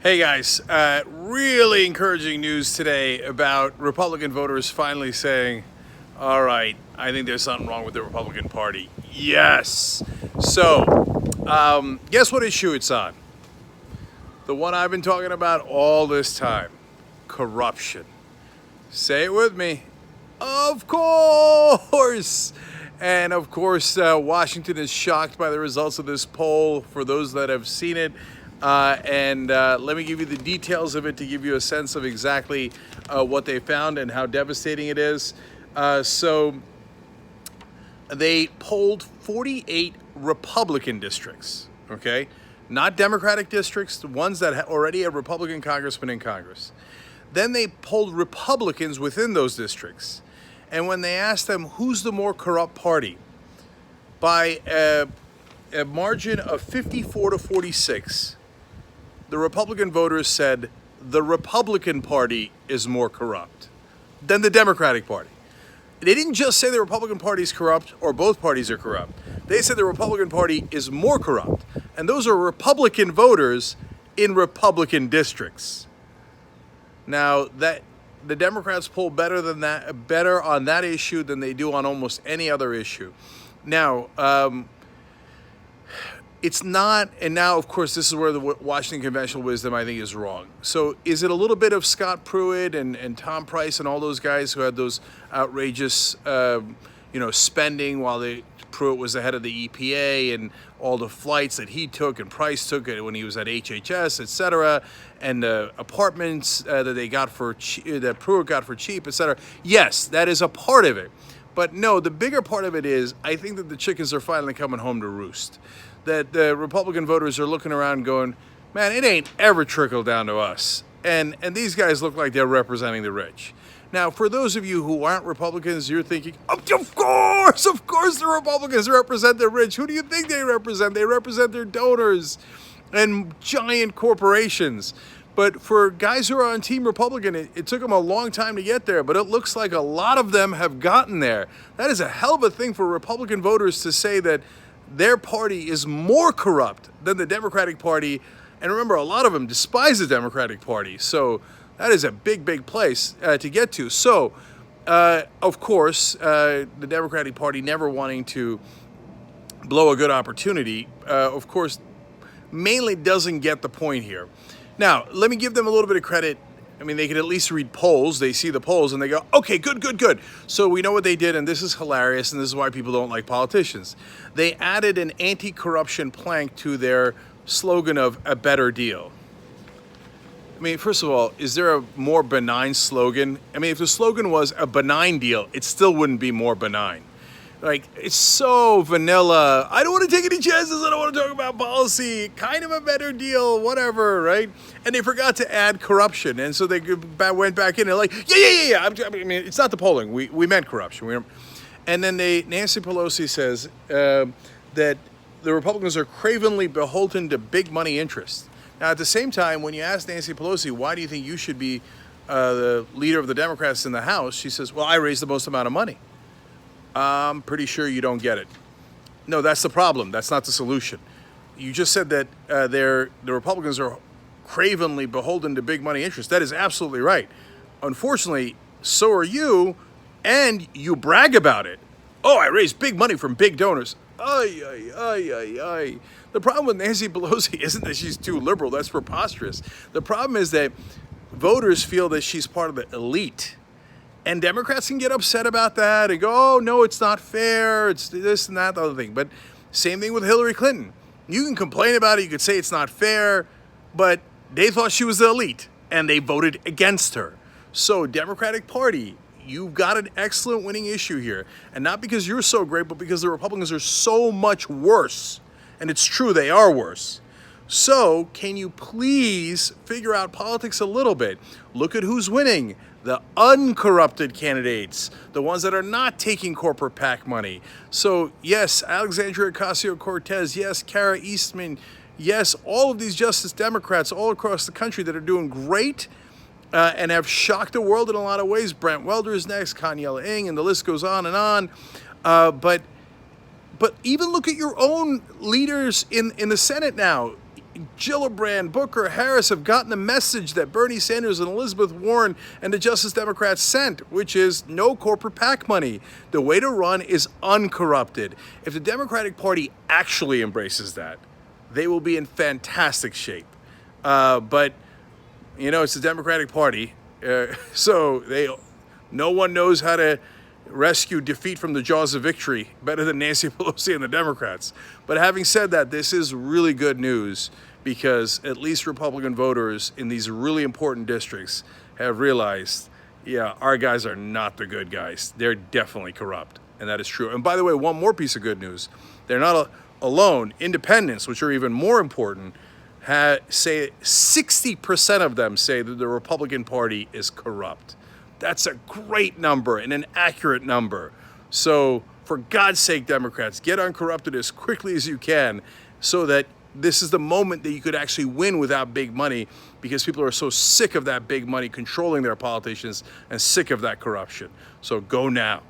Hey guys, really encouraging news today about Republican voters finally saying, all right, I think there's something wrong with the Republican Party. Yes. So, guess what issue it's on? The one I've been talking about all this time, corruption. Say it with me. Of course. And of course, Washington is shocked by the results of this poll for those that have seen it. And let me give you the details of it to give you a sense of exactly what they found and how devastating it is. So they polled 48 Republican districts, okay? Not Democratic districts, the ones that already have Republican congressmen in Congress. Then they polled Republicans within those districts. And when they asked them who's the more corrupt party, by a margin of 54 to 46, the Republican voters said the Republican Party is more corrupt than the Democratic Party. They didn't just say the Republican Party is corrupt or both parties are corrupt. They said the Republican Party is more corrupt. And those are Republican voters in Republican districts. Now, that the Democrats poll better on that issue than they do on almost any other issue. Now, it's not, and now, of course, this is where the Washington conventional wisdom, I think, is wrong. So is it a little bit of Scott Pruitt and Tom Price and all those guys who had those outrageous, spending while Pruitt was the head of the EPA and all the flights that he took and Price took when he was at HHS, et cetera, and the apartments that they got that Pruitt got for cheap, et cetera. Yes, that is a part of it. But no, the bigger part of it is I think that the chickens are finally coming home to roost. That the Republican voters are looking around going, man, it ain't ever trickled down to us. And these guys look like they're representing the rich. Now, for those of you who aren't Republicans, you're thinking, of course the Republicans represent the rich. Who do you think they represent? They represent their donors and giant corporations. But for guys who are on Team Republican, it took them a long time to get there, but it looks like a lot of them have gotten there. That is a hell of a thing for Republican voters to say that their party is more corrupt than the Democratic Party. And remember, a lot of them despise the Democratic Party. So that is a big, big place to get to. So, of course, the Democratic Party never wanting to blow a good opportunity, of course, mainly doesn't get the point here. Now, let me give them a little bit of credit. I mean, they can at least read polls. They see the polls and they go, okay, good. So we know what they did, and this is hilarious, and this is why people don't like politicians. They added an anti-corruption plank to their slogan of a better deal. I mean, first of all, is there a more benign slogan? I mean, if the slogan was a benign deal, it still wouldn't be more benign. Like, it's so vanilla. I don't want to take any chances. I don't want to talk about policy. Kind of a better deal, whatever, right? And they forgot to add corruption. And so they went back in and like, yeah. I mean, it's not the polling. We meant corruption. And then Nancy Pelosi says that the Republicans are cravenly beholden to big money interests. Now, at the same time, when you ask Nancy Pelosi, why do you think you should be the leader of the Democrats in the House? She says, well, I raise the most amount of money. I'm pretty sure you don't get it. No, that's the problem. That's not the solution. You just said that the Republicans are cravenly beholden to big money interests. That is absolutely right. Unfortunately, so are you, and you brag about it. Oh, I raised big money from big donors. Ay. The problem with Nancy Pelosi isn't that she's too liberal. That's preposterous. The problem is that voters feel that she's part of the elite. And Democrats can get upset about that and go, oh, no, it's not fair. It's this and that, the other thing. But same thing with Hillary Clinton. You can complain about it. You could say it's not fair. But they thought she was the elite, and they voted against her. So Democratic Party, you've got an excellent winning issue here. And not because you're so great, but because the Republicans are so much worse. And it's true, they are worse. So can you please figure out politics a little bit? Look at who's winning. The uncorrupted candidates, the ones that are not taking corporate PAC money. So yes, Alexandria Ocasio-Cortez, yes, Kara Eastman, yes, all of these Justice Democrats all across the country that are doing great and have shocked the world in a lot of ways. Brent Welder is next, Kanyela Ng, and the list goes on and on. But even look at your own leaders in the Senate now. Gillibrand, Booker, Harris have gotten the message that Bernie Sanders and Elizabeth Warren and the Justice Democrats sent, which is no corporate PAC money. The way to run is uncorrupted. If the Democratic Party actually embraces that, they will be in fantastic shape. But, you know, it's the Democratic Party, so no one knows how to rescue defeat from the jaws of victory better than Nancy Pelosi and the Democrats. But having said that, this is really good news because at least Republican voters in these really important districts have realized, yeah, our guys are not the good guys. They're definitely corrupt, and that is true. And by the way, one more piece of good news. They're not alone. Independents, which are even more important, say 60% of them say that the Republican Party is corrupt. That's a great number and an accurate number. So for God's sake, Democrats, get uncorrupted as quickly as you can so that this is the moment that you could actually win without big money, because people are so sick of that big money controlling their politicians and sick of that corruption. So go now.